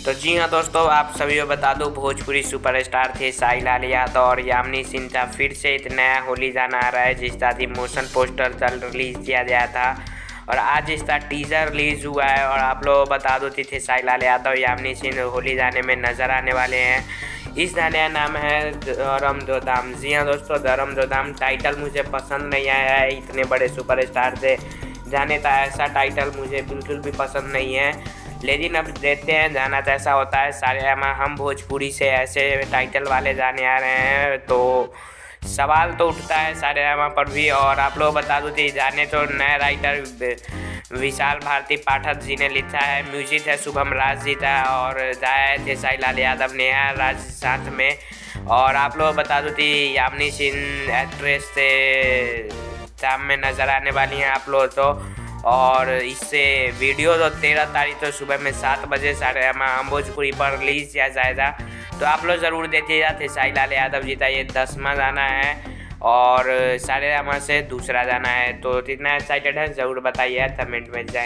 तो जी हाँ दोस्तों, आप सभी को बता दूं भोजपुरी सुपरस्टार थे साई लाल यादव और यामिनी सिन्हा फिर से एक नया होली गाना आ रहा है जिसका मोशन पोस्टर कल रिलीज किया गया था और आज इसका टीजर रिलीज हुआ है। और आप लोग बता दो थे साई लाल यादव यामिनी सिन्हा होली गाने में नजर आने वाले हैं। इस गाने का नाम है धर्म दो दाम। जी हाँ दोस्तों, धर्म दो दाम टाइटल मुझे पसंद नहीं आया है। इतने बड़े सुपरस्टार से जाने का ऐसा टाइटल मुझे बिल्कुल भी पसंद नहीं है, लेकिन अब देखते हैं गाना कैसा होता है। सारे हम भोजपुरी से ऐसे टाइटल वाले गाने आ रहे हैं तो सवाल तो उठता है सारे पर भी। और आप लोग बता दो कि गाने तो नए राइटर विशाल भारती पाठक जी ने लिखा है, म्यूजिक है शुभम राज जी का और गाया है साई लाल यादव ने राज साथ में। और आप लोग बता दो कि यामिनी सिन्हा एक्ट्रेस से शाम में नज़र आने वाली हैं आप लोग तो। और इससे वीडियो तो 13 तारीख तो सुबह में 7 बजे सारे हम भोजपुरी पर रिलीज किया जाएगा। तो आप लोग ज़रूर देखिएगा। साई लाल यादव जी का ये 10वां गाना है और सारे से दूसरा गाना है। तो कितना एक्साइटेड है ज़रूर बताइए कमेंट में। जाए।